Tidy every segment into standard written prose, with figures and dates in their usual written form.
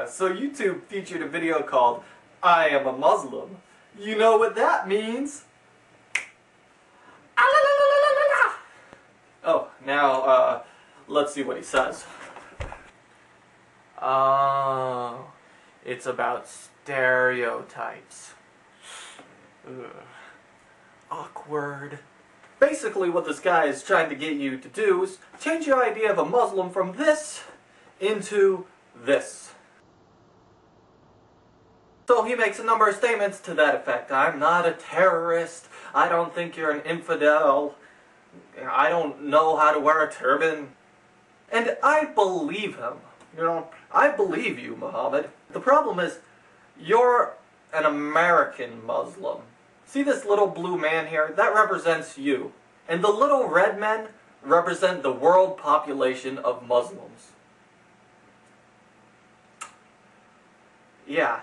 So YouTube featured a video called I Am a Muslim. You know what that means? Oh, now, let's see what he says. Oh, it's about stereotypes. Ugh. Awkward. Basically what this guy is trying to get you to do is change your idea of a Muslim from this into this. So he makes a number of statements to that effect. I'm not a terrorist. I don't think you're an infidel. I don't know how to wear a turban. And I believe him. You know, I believe you, Muhammad. The problem is, you're an American Muslim. See this little blue man here? That represents you. And the little red men represent the world population of Muslims. Yeah.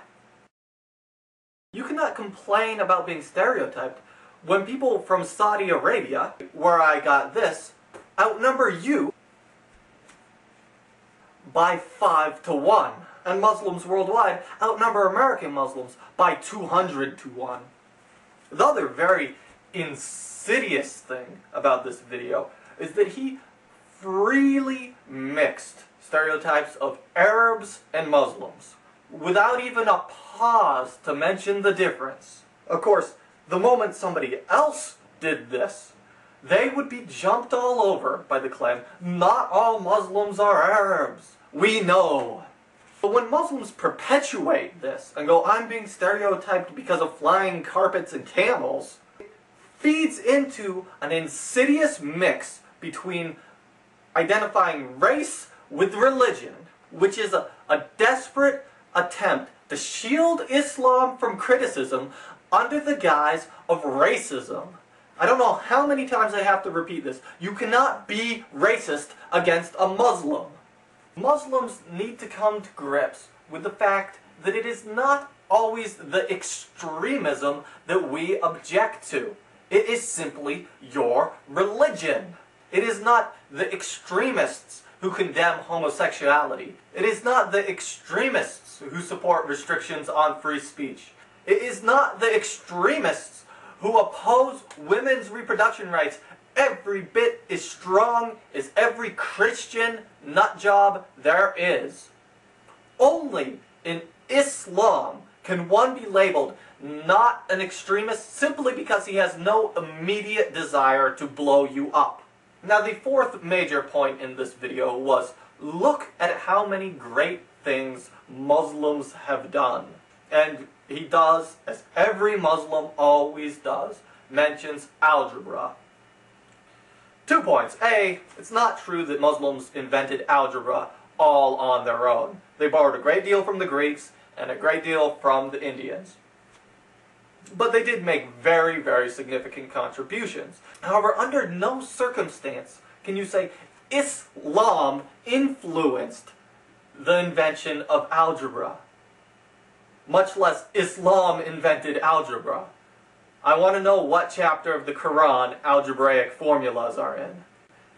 You cannot complain about being stereotyped when people from Saudi Arabia, where I got this, outnumber you by 5 to 1. And Muslims worldwide outnumber American Muslims by 200 to 1. The other very insidious thing about this video is that he freely mixed stereotypes of Arabs and Muslims without even a pause to mention the difference. Of course, the moment somebody else did this, they would be jumped all over by the claim, not all Muslims are Arabs. We know. But when Muslims perpetuate this and go, I'm being stereotyped because of flying carpets and camels, it feeds into an insidious mix between identifying race with religion, which is a desperate attempt to shield Islam from criticism under the guise of racism. I don't know how many times I have to repeat this. You cannot be racist against a Muslim. Muslims need to come to grips with the fact that it is not always the extremism that we object to. It is simply your religion. It is not the extremists who condemn homosexuality. It is not the extremists who support restrictions on free speech. It is not the extremists who oppose women's reproduction rights every bit as strong as every Christian nutjob there is. Only in Islam can one be labeled not an extremist simply because he has no immediate desire to blow you up. Now the fourth major point in this video was, look at how many great things Muslims have done. And he does, as every Muslim always does, mentions algebra. 2 points. A, it's not true that Muslims invented algebra all on their own. They borrowed a great deal from the Greeks and a great deal from the Indians. But they did make very, very significant contributions. However, under no circumstance can you say Islam influenced the invention of algebra. Much less Islam invented algebra. I want to know what chapter of the Quran algebraic formulas are in.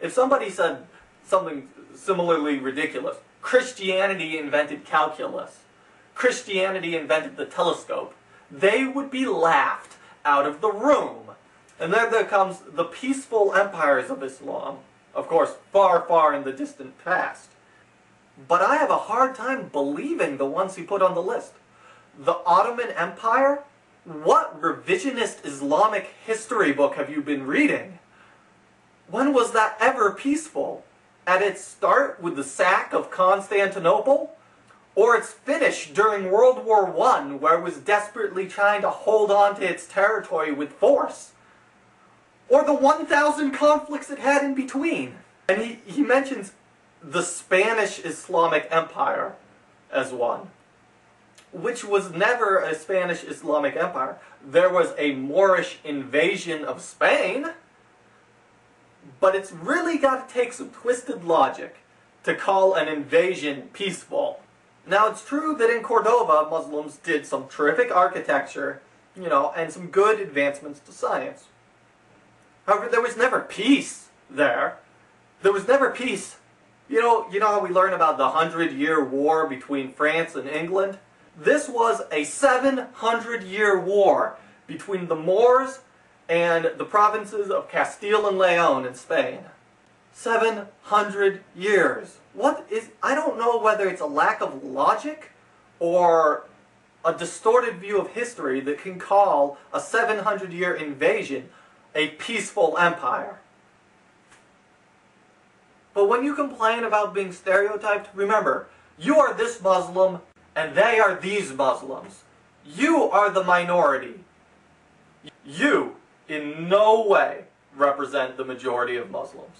If somebody said something similarly ridiculous, Christianity invented calculus, Christianity invented the telescope, they would be laughed out of the room. And then there comes the peaceful empires of Islam, of course, far, far in the distant past. But I have a hard time believing the ones he put on the list. The Ottoman Empire? What revisionist Islamic history book have you been reading? When was that ever peaceful? At its start with the sack of Constantinople? Or its finish during World War I, where it was desperately trying to hold on to its territory with force? Or the 1,000 conflicts it had in between? And he mentions the Spanish Islamic Empire as one, which was never a Spanish Islamic Empire. There was a Moorish invasion of Spain, but it's really got to take some twisted logic to call an invasion peaceful. Now, it's true that in Cordova, Muslims did some terrific architecture, you know, and some good advancements to science. However, there was never peace there. There was never peace, You know how we learn about the 100-Year War between France and England? This was a 700-year war between the Moors and the provinces of Castile and Leon in Spain. 700 years. I don't know whether it's a lack of logic or a distorted view of history that can call a 700-year invasion a peaceful empire. But when you complain about being stereotyped, remember, you are this Muslim and they are these Muslims. You are the minority. You, in no way, represent the majority of Muslims.